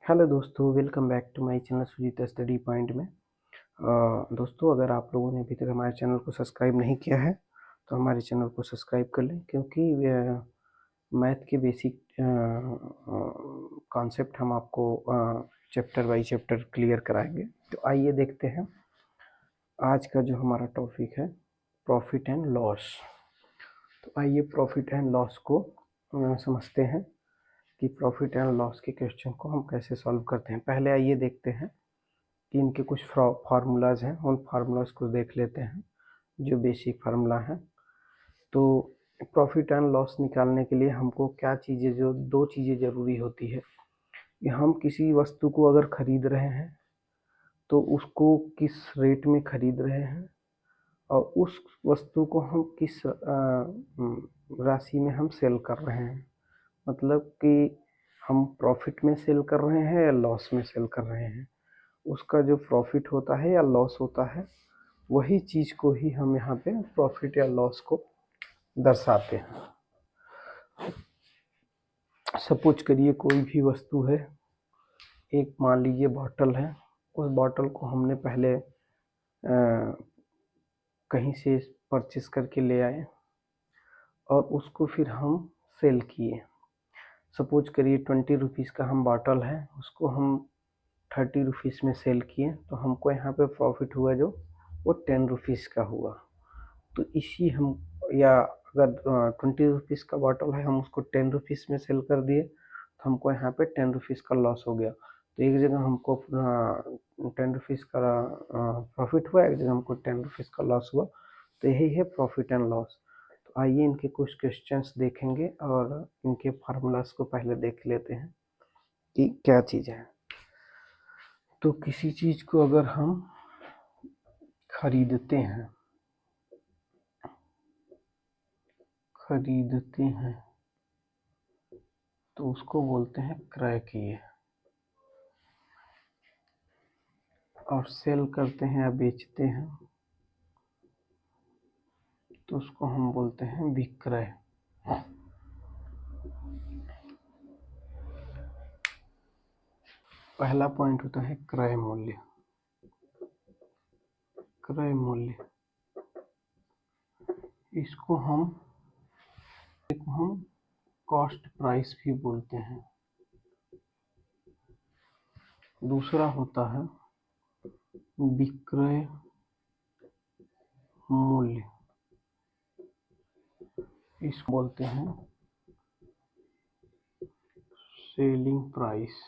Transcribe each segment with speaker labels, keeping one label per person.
Speaker 1: Hello दोस्तों, welcome back to my channel Sujeet study point में। दोस्तों, अगर आप लोगों ने अभी तक हमारे चैनल को सब्सक्राइब नहीं किया है तो हमारे चैनल को सब्सक्राइब कर लें, क्योंकि मैथ के बेसिक कॉन्सेप्ट हम आपको चैप्टर बाय चैप्टर क्लियर कराएंगे। तो आइए देखते हैं आज का जो हमारा टॉपिक है, प्रॉफिट एंड लॉस। तो आइए प्रॉफिट एंड लॉस को समझते हैं कि प्रॉफिट एंड लॉस के क्वेश्चन को हम कैसे सॉल्व करते हैं। पहले आइए देखते हैं कि इनके कुछ फार्मूलाज हैं, उन फार्मूलाज को देख लेते हैं जो बेसिक फार्मूला है। तो प्रॉफिट एंड लॉस निकालने के लिए हमको क्या चीज़ें, जो दो चीज़ें ज़रूरी होती है कि हम किसी वस्तु को अगर खरीद रहे हैं तो उसको किस रेट में खरीद रहे हैं और उस वस्तु को हम किस राशि में हम सेल कर रहे हैं। मतलब कि हम प्रॉफिट में सेल कर रहे हैं या लॉस में सेल कर रहे हैं। उसका जो प्रॉफिट होता है या लॉस होता है, वही चीज़ को ही हम यहाँ पे प्रॉफिट या लॉस को दर्शाते हैं। सपोज करिए कोई भी वस्तु है, एक मान लीजिए बॉटल है। उस बॉटल को हमने पहले कहीं से परचेस करके ले आए और उसको फिर हम सेल किए। सपोज करिए 20 रुपीज़ का हम बॉटल है, उसको हम 30 रुपीज़ में सेल किए, तो हमको यहाँ पे प्रॉफिट हुआ जो वो 10 रुपीज़ का हुआ। तो इसी हम, या अगर 20 रुपीज़ का बॉटल है, हम उसको 10 रुपीज़ में सेल कर दिए तो हमको यहाँ पे 10 रुपीज़ का लॉस हो गया। तो एक जगह हमको 10 रुपीज़ का प्रॉफिट हुआ, एक जगह हमको 10 रुपीज़ का लॉस हुआ। तो यही है प्रॉफिट एंड लॉस। तो आइए इनके कुछ क्वेश्चंस देखेंगे और इनके फार्मूलाज को पहले देख लेते हैं कि क्या चीज़ है। तो किसी चीज़ को अगर हम खरीदते हैं तो उसको बोलते हैं क्रय किए, और सेल करते हैं या बेचते हैं तो उसको हम बोलते हैं विक्रय। पहला पॉइंट होता है क्रय मूल्य। क्रय मूल्य इसको हम कॉस्ट प्राइस भी बोलते हैं। दूसरा होता है विक्रय मूल्य, इसको बोलते हैं सेलिंग प्राइस।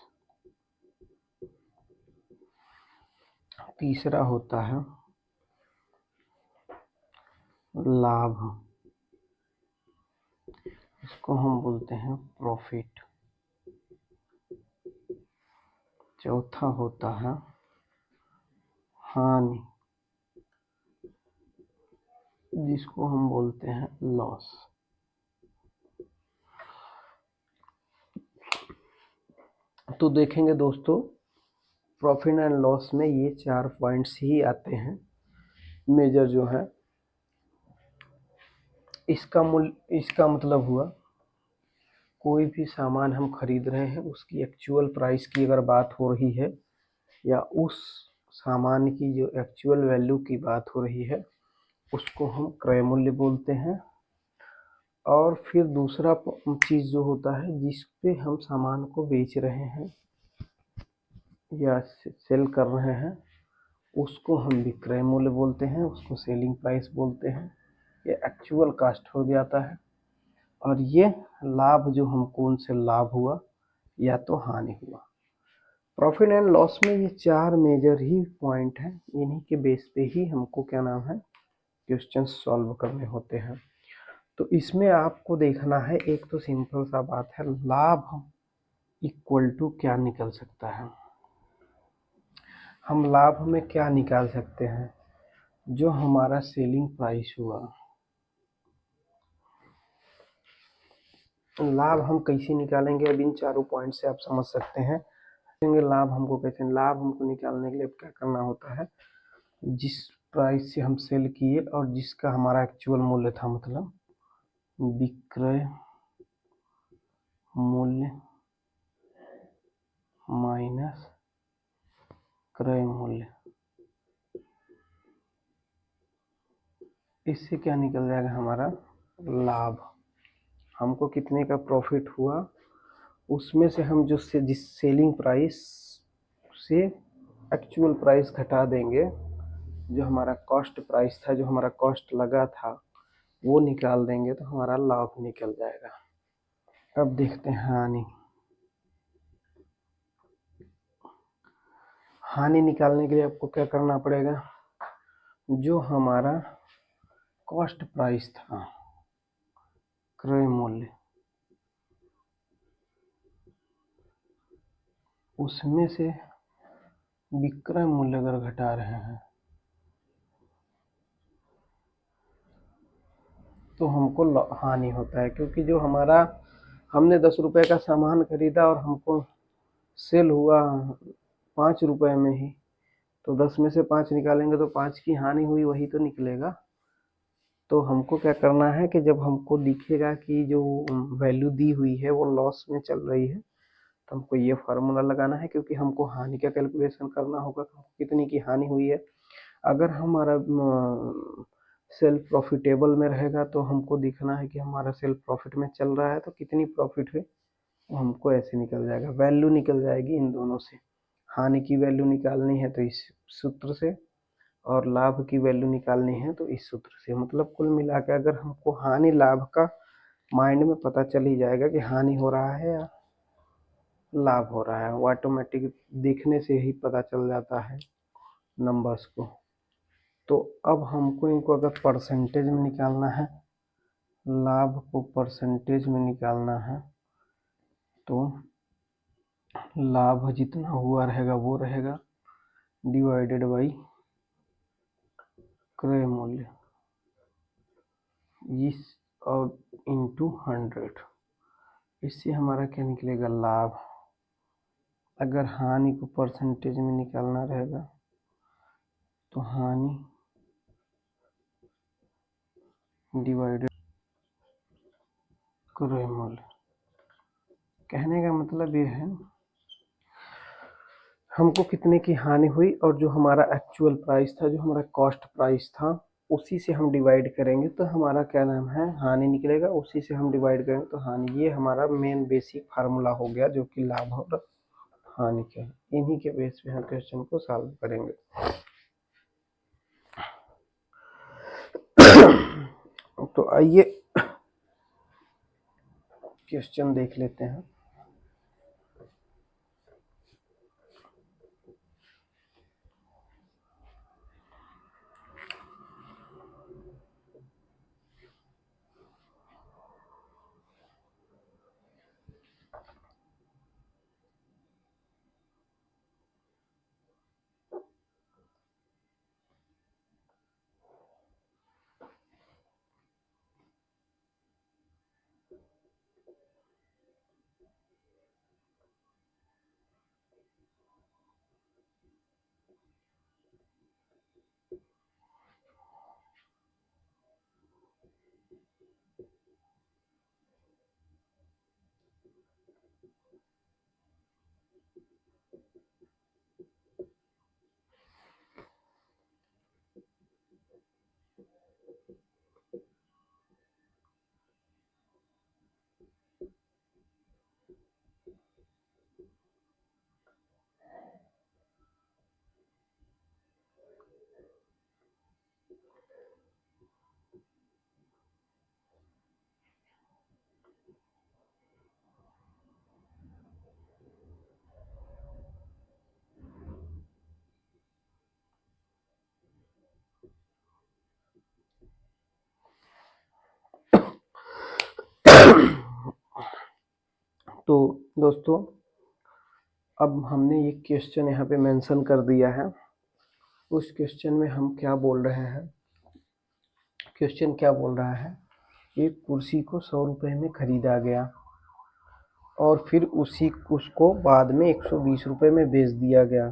Speaker 1: तीसरा होता है लाभ, इसको हम बोलते हैं प्रॉफिट। चौथा होता है हानि, जिसको हम बोलते हैं लॉस। तो देखेंगे दोस्तों, प्रॉफिट एंड लॉस में ये 4 पॉइंट्स ही आते हैं मेजर जो है। इसका मतलब हुआ कोई भी सामान हम खरीद रहे हैं, उसकी एक्चुअल प्राइस की अगर बात हो रही है या उस सामान की जो एक्चुअल वैल्यू की बात हो रही है, उसको हम क्रय मूल्य बोलते हैं। और फिर दूसरा चीज़ जो होता है जिस पे हम सामान को बेच रहे हैं या सेल कर रहे हैं, उसको हम विक्रय मूल्य बोलते हैं, उसको सेलिंग प्राइस बोलते हैं। ये एक्चुअल कास्ट हो जाता है। और ये लाभ जो हमको उनसे लाभ हुआ या तो हानि हुआ। प्रॉफिट एंड लॉस में ये 4 मेजर ही पॉइंट हैं, इन्हीं के बेस पे ही हमको क्या नाम है क्वेश्चन सॉल्व करने होते हैं। तो इसमें आपको देखना है, एक तो सिंपल सा बात है, लाभ इक्वल टू क्या निकल सकता है। हम लाभ में क्या निकाल सकते हैं, जो हमारा सेलिंग प्राइस हुआ। लाभ हम कैसे निकालेंगे, अब इन चारों पॉइंट से आप समझ सकते हैं। लाभ हमको कैसे, लाभ हमको निकालने के लिए क्या करना होता है, जिस प्राइस से हम सेल किए और जिसका हमारा एक्चुअल मूल्य था, मतलब विक्रय मूल्य माइनस क्रय मूल्य, इससे क्या निकल जाएगा हमारा लाभ। हमको कितने का प्रॉफिट हुआ, उसमें से हम जो से जिस सेलिंग प्राइस से एक्चुअल प्राइस घटा देंगे, जो हमारा कॉस्ट प्राइस था, जो हमारा कॉस्ट लगा था, वो निकाल देंगे तो हमारा लाभ निकल जाएगा। अब देखते हैं हानि। हानि निकालने के लिए आपको क्या करना पड़ेगा, जो हमारा कॉस्ट प्राइस था, क्रय मूल्य, उसमें से विक्रय मूल्य अगर घटा रहे हैं तो हमको हानि होता है, क्योंकि जो हमारा हमने 10 रुपए का सामान खरीदा और हमको सेल हुआ 5 रुपए में ही, तो 10 में से 5 निकालेंगे तो 5 की हानि हुई, वही तो निकलेगा। तो हमको क्या करना है कि जब हमको दिखेगा कि जो वैल्यू दी हुई है वो लॉस में चल रही है, तो हमको ये फार्मूला लगाना है, क्योंकि हमको हानि का कैलकुलेशन करना होगा कितनी की हानि हुई है। अगर हमारा सेल प्रॉफिटेबल में रहेगा तो हमको दिखना है कि हमारा सेल प्रॉफिट में चल रहा है, तो कितनी प्रॉफिट है वो हमको ऐसे निकल जाएगा, वैल्यू निकल जाएगी इन दोनों से। हानि की वैल्यू निकालनी है तो इस सूत्र से, और लाभ की वैल्यू निकालनी है तो इस सूत्र से। मतलब कुल मिला के अगर हमको हानि लाभ का माइंड में पता चल ही जाएगा कि हानि हो रहा है या लाभ हो रहा है, वो ऑटोमेटिक दिखने से ही पता चल जाता है नंबर्स को। तो अब हमको इनको अगर परसेंटेज में निकालना है, लाभ को परसेंटेज में निकालना है, तो लाभ जितना हुआ रहेगा वो रहेगा डिवाइडेड बाई क्रय मूल्य, इस और इंटू 100। इससे हमारा क्या निकलेगा लाभ। अगर हानि को परसेंटेज में निकालना रहेगा तो हानि डिवाइडेड क्रय मूल्य। कहने का मतलब ये है हमको कितने की हानि हुई, और जो हमारा एक्चुअल प्राइस था, जो हमारा कॉस्ट प्राइस था, उसी से हम डिवाइड करेंगे तो हमारा क्या नाम है हानि निकलेगा। उसी से हम डिवाइड करेंगे तो हानि। ये हमारा मेन बेसिक फार्मूला हो गया जो कि लाभ और हानि के। इन्हीं के बेस पे हम क्वेश्चन को सॉल्व करेंगे। तो आइए क्वेश्चन देख लेते हैं। तो दोस्तों अब हमने ये क्वेश्चन यहाँ पे मेंशन कर दिया है। उस क्वेश्चन में हम क्या बोल रहे हैं, क्वेश्चन क्या बोल रहा है, एक कुर्सी को 100 रुपए में खरीदा गया और फिर उसको बाद में 120 रुपए में बेच दिया गया,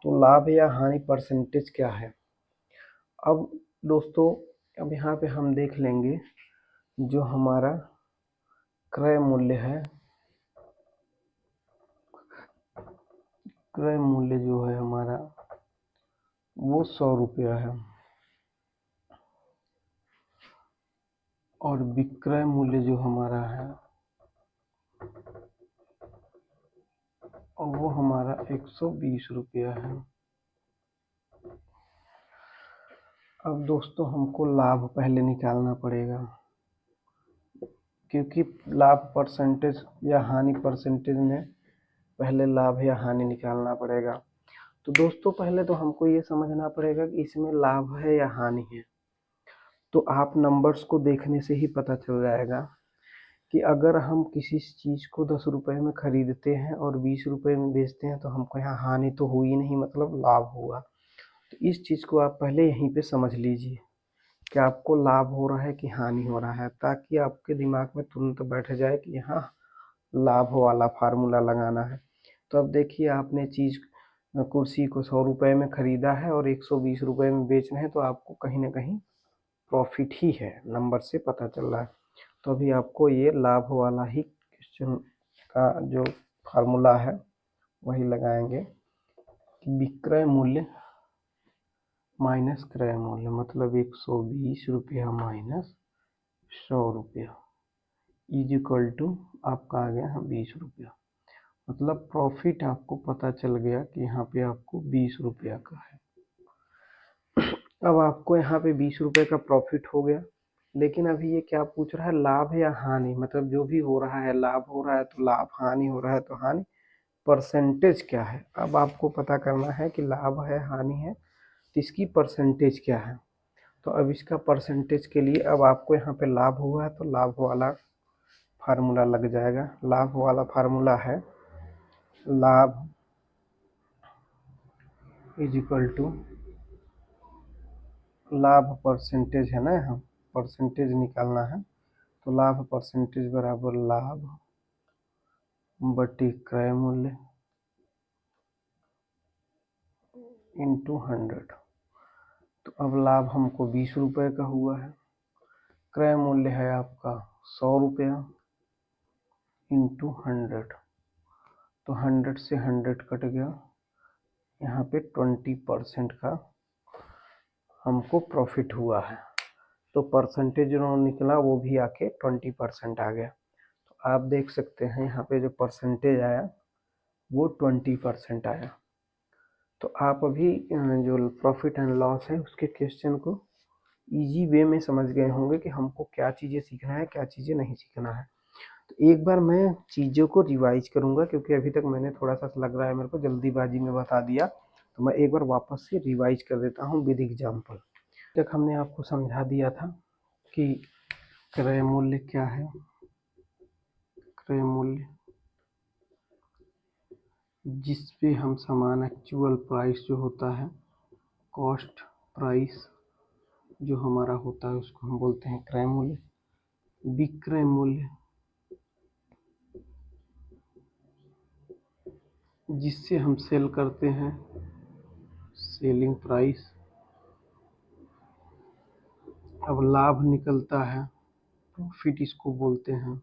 Speaker 1: तो लाभ या हानि परसेंटेज क्या है। अब दोस्तों अब यहाँ पे हम देख लेंगे जो हमारा क्रय मूल्य है क्रय मूल्य जो है हमारा वो 100 रुपया है और विक्रय मूल्य जो हमारा है और वो हमारा 120 रुपया है। अब दोस्तों हमको लाभ पहले निकालना पड़ेगा, क्योंकि लाभ परसेंटेज या हानि परसेंटेज में पहले लाभ या हानि निकालना पड़ेगा। तो दोस्तों पहले तो हमको ये समझना पड़ेगा कि इसमें लाभ है या हानि है। तो आप नंबर्स को देखने से ही पता चल जाएगा कि अगर हम किसी चीज़ को 10 रुपये में खरीदते हैं और 20 रुपये में बेचते हैं तो हमको यहाँ हानि तो हुई नहीं, मतलब लाभ हुआ। तो इस चीज़ को आप पहले यहीं पे समझ लीजिए कि आपको लाभ हो रहा है कि हानि हो रहा है, ताकि आपके दिमाग में तुरंत बैठ जाए कि यहाँ लाभ वाला फार्मूला लगाना है। तो अब देखिए आपने चीज़ कुर्सी को 100 रुपये में ख़रीदा है और 120 रुपये में बेच रहे हैं, तो आपको कहीं ना कहीं प्रॉफिट ही है, नंबर से पता चल रहा है। तो अभी आपको ये लाभ वाला ही क्वेश्चन का जो फार्मूला है वही लगाएंगे कि विक्रय मूल्य माइनस क्रय मूल्य, मतलब 120 रुपया माइनस 100 रुपया इज इक्वल टू आपका आ गया 20 रुपया। मतलब प्रॉफिट आपको पता चल गया कि यहाँ पे आपको 20 रुपया का है। अब आपको यहाँ पे 20 रुपये का प्रॉफिट हो गया, लेकिन अभी ये क्या पूछ रहा है, लाभ या हानि, मतलब जो भी हो रहा है, लाभ हो रहा है तो लाभ, हानि हो रहा है तो हानि, परसेंटेज क्या है। अब आपको पता करना है कि लाभ है हानि है तो इसकी परसेंटेज क्या है। तो अब इसका परसेंटेज के लिए अब आपको यहाँ पे लाभ हुआ है तो लाभ वाला फार्मूला लग जाएगा। लाभ वाला फार्मूला है लाभ इज इक्वल टू लाभ परसेंटेज है ना, यहाँ परसेंटेज निकालना है तो लाभ परसेंटेज बराबर लाभ बटी क्रय मूल्य इंटू 100। तो अब लाभ हमको 20 रुपये का हुआ है, क्रय मूल्य है आपका 100 रुपया इंटू 100। तो 100 से 100 कट गया, यहाँ पे 20% का हमको प्रॉफिट हुआ है। तो परसेंटेज जो निकला वो भी आके 20% आ गया। तो आप देख सकते हैं यहाँ पे जो परसेंटेज आया वो 20% आया। तो आप अभी जो प्रॉफिट एंड लॉस है उसके क्वेश्चन को इजी वे में समझ गए होंगे कि हमको क्या चीज़ें सीखना है, क्या चीज़ें नहीं सीखना है। तो एक बार मैं चीज़ों को रिवाइज करूँगा, क्योंकि अभी तक मैंने थोड़ा सा लग रहा है मेरे को जल्दीबाजी में बता दिया, तो मैं एक बार वापस से रिवाइज कर देता हूँ विद एग्जाम्पल। तक हमने आपको समझा दिया था कि क्रय मूल्य क्या है। क्रय मूल्य जिस पे हम सामान एक्चुअल प्राइस जो होता है, कॉस्ट प्राइस जो हमारा होता है उसको हम बोलते हैं क्रय मूल्य। विक्रय मूल्य जिससे हम सेल करते हैं, सेलिंग प्राइस। अब लाभ निकलता है, प्रॉफिट इसको बोलते हैं।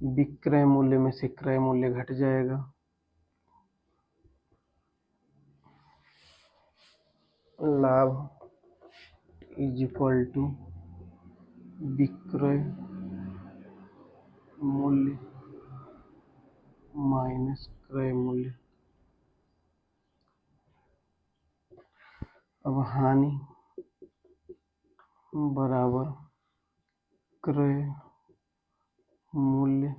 Speaker 1: विक्रय मूल्य में से क्रय मूल्य घट जाएगा, लाभ इज इक्वल टू विक्रय मूल्य माइनस क्रय मूल्य। अब हानि बराबर क्रय मूल्य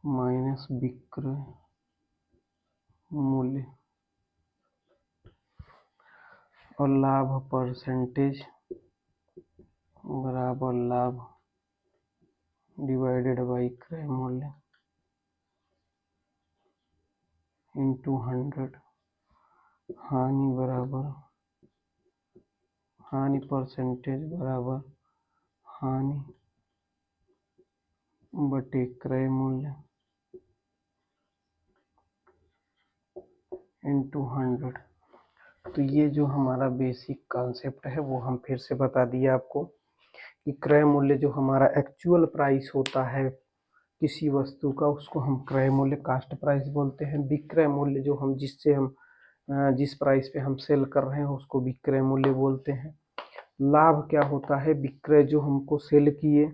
Speaker 1: माइनस विक्रय मूल्य। और लाभ परसेंटेज बराबर लाभ डिवाइडेड बाई क्रय मूल्य इंटू 100। हानि बराबर हानि परसेंटेज बराबर हानि बटे क्रय मूल्य इंटू 100। तो ये जो हमारा बेसिक कॉन्सेप्ट है वो हम फिर से बता दिए आपको कि क्रय मूल्य जो हमारा एक्चुअल प्राइस होता है किसी वस्तु का उसको हम क्रय मूल्य कास्ट प्राइस बोलते हैं। विक्रय मूल्य जो हम जिससे हम जिस प्राइस पे हम सेल कर रहे हैं उसको विक्रय मूल्य बोलते हैं। लाभ क्या होता है? विक्रय जो हमको सेल किए,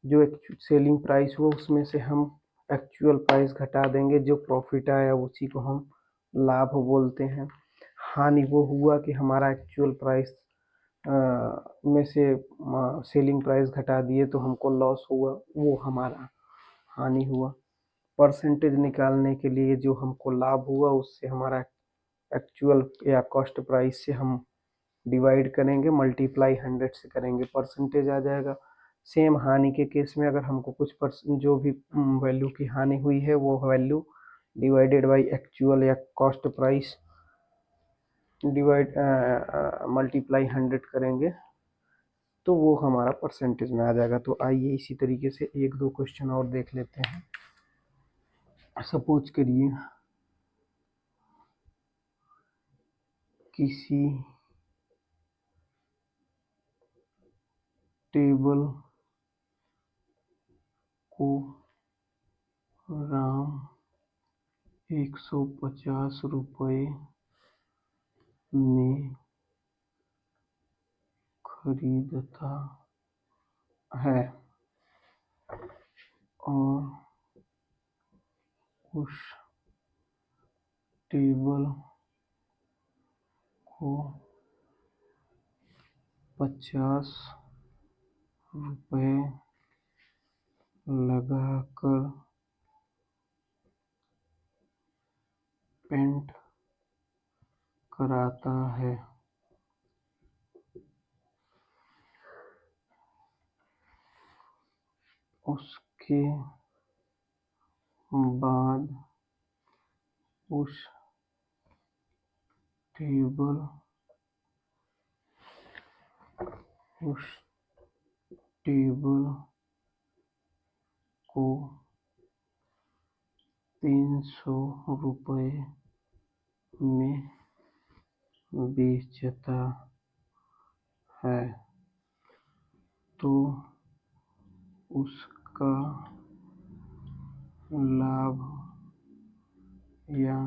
Speaker 1: जो सेलिंग प्राइस हुआ उसमें से हम एक्चुअल प्राइस घटा देंगे, जो प्रॉफिट आया उसी को हम लाभ बोलते हैं। हानि वो हुआ कि हमारा एक्चुअल प्राइस में से सेलिंग प्राइस घटा दिए तो हमको लॉस हुआ, वो हमारा हानि हुआ। परसेंटेज निकालने के लिए जो हमको लाभ हुआ उससे हमारा एक्चुअल या कॉस्ट प्राइस से हम डिवाइड करेंगे, मल्टीप्लाई 100 से करेंगे, परसेंटेज आ जाएगा। सेम हानि के केस में अगर हमको कुछ परसेंट जो भी वैल्यू की हानि हुई है वो वैल्यू डिवाइडेड बाई एक्चुअल या कॉस्ट प्राइस डिवाइड मल्टीप्लाई 100 करेंगे तो वो हमारा परसेंटेज में आ जाएगा। तो आइए इसी तरीके से एक दो क्वेश्चन और देख लेते हैं। सपोज करिए किसी टेबल को राम 150 रुपये में खरीदता है और उस टेबल को 50 रुपये लगाकर पेंट कराता है, उसके बाद उस टेबल उस टेबल को 300 रुपये में बेचता है तो उसका लाभ या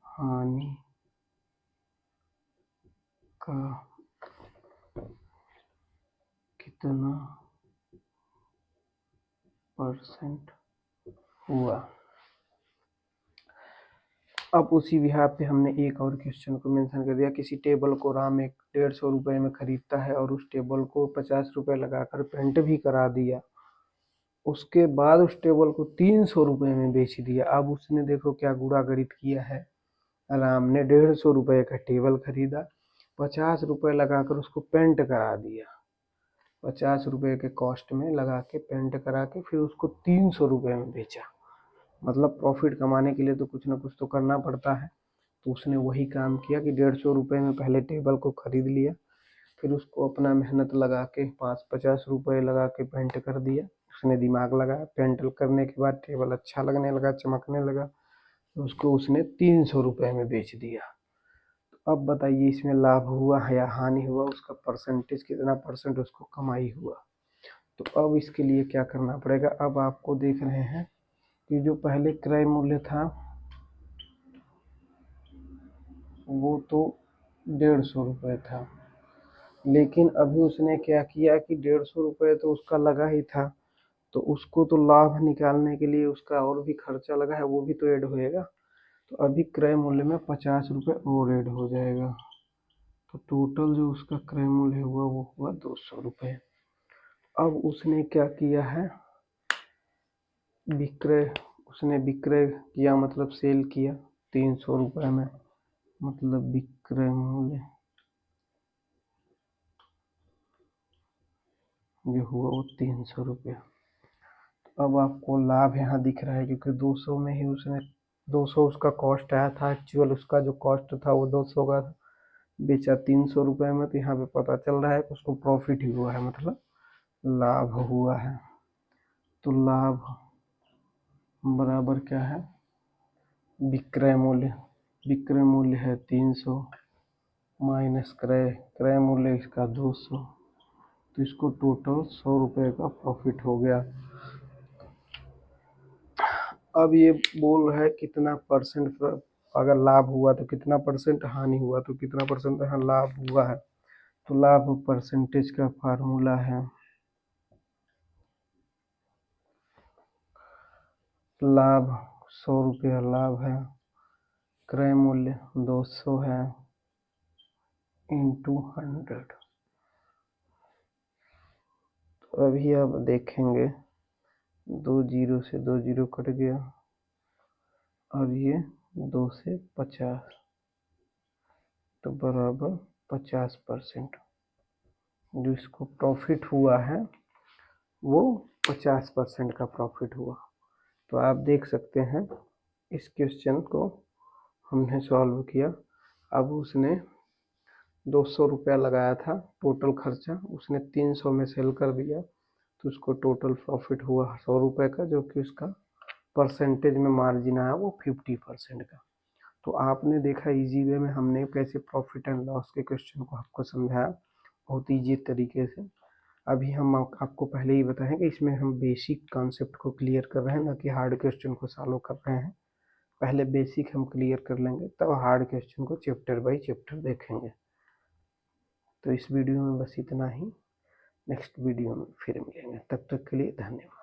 Speaker 1: हानि का कितना परसेंट हुआ। अब उसी बिहार पे हमने एक और क्वेश्चन को मेंशन कर दिया। किसी टेबल को राम 150 रुपये में खरीदता है और उस टेबल को 50 रुपये लगाकर पेंट भी करा दिया, उसके बाद उस टेबल को 300 रुपये में बेच दिया। अब उसने देखो क्या गुणा गणित किया है। राम ने 150 रुपये का टेबल खरीदा, 50 रुपये लगाकर उसको पेंट करा दिया, 50 रुपये के कॉस्ट में लगा के पेंट करा के फिर उसको 300 रुपये में बेचा। मतलब प्रॉफिट कमाने के लिए तो कुछ ना कुछ तो करना पड़ता है। तो उसने वही काम किया कि 150 रुपये में पहले टेबल को खरीद लिया, फिर उसको अपना मेहनत लगा के 50 रुपये लगा के पेंट कर दिया। उसने दिमाग लगाया, पेंट करने के बाद टेबल अच्छा लगने लगा, चमकने लगा, तो उसको उसने 300 रुपये में बेच दिया। तो अब बताइए इसमें लाभ हुआ है या हानि हुआ, उसका परसेंटेज कितना परसेंट उसको कमाई हुआ। तो अब इसके लिए क्या करना पड़ेगा। अब आपको देख रहे हैं कि जो पहले क्रय मूल्य था वो तो 150 रुपये था, लेकिन अभी उसने क्या किया कि 150 रुपये तो उसका लगा ही था, तो उसको तो लाभ निकालने के लिए उसका और भी खर्चा लगा है, वो भी तो ऐड होएगा। तो अभी क्रय मूल्य में 50 रुपये और ऐड हो जाएगा, तो टोटल जो उसका क्रय मूल्य हुआ वो हुआ 200 रुपये। अब उसने क्या किया है, उसने विक्रय किया मतलब सेल किया 300 रुपये में, मतलब विक्रय मूल्य जो हुआ वो 300 रुपये। अब आपको लाभ यहाँ दिख रहा है क्योंकि 200 में ही उसने 200 उसका कॉस्ट आया था, एक्चुअल उसका जो कॉस्ट था वो 200 का था, बेचा 300 रुपये में। तो यहाँ पे पता चल रहा है कि उसको प्रॉफिट ही हुआ है, मतलब लाभ हुआ है। तो लाभ बराबर क्या है, विक्रय मूल्य। विक्रय मूल्य है 300 माइनस क्रय मूल्य इसका 200, तो इसको टोटल 100 रुपये का प्रॉफिट हो गया। अब ये बोल रहा है कितना परसेंट अगर लाभ हुआ तो कितना परसेंट, हानि हुआ तो कितना परसेंट यहाँ लाभ हुआ है। तो लाभ परसेंटेज का फार्मूला है लाभ 100 रुपया लाभ है, क्रय मूल्य 200 है इंटू 100। तो अभी आप देखेंगे 2 जीरो से 2 जीरो कट गया और ये 2 से 50 तो बराबर 50%। जो इसको प्रॉफिट हुआ है वो 50% का प्रॉफिट हुआ। तो आप देख सकते हैं इस क्वेश्चन को हमने सॉल्व किया। अब उसने 200 रुपया लगाया था टोटल खर्चा, उसने 300 में सेल कर दिया तो उसको टोटल प्रॉफिट हुआ 100 रुपये का, जो कि उसका परसेंटेज में मार्जिन आया वो 50% का। तो आपने देखा इजी वे में हमने कैसे प्रॉफिट एंड लॉस के क्वेश्चन को आपको समझाया बहुत ईजी तरीके से। अभी हम आपको पहले ही बताएं कि इसमें हम बेसिक कॉन्सेप्ट को क्लियर कर रहे हैं, ना कि हार्ड क्वेश्चन को सॉल्व कर रहे हैं। पहले बेसिक हम क्लियर कर लेंगे तब हार्ड क्वेश्चन को चैप्टर बाय चैप्टर देखेंगे। तो इस वीडियो में बस इतना ही, नेक्स्ट वीडियो में फिर मिलेंगे, तब तक के लिए धन्यवाद।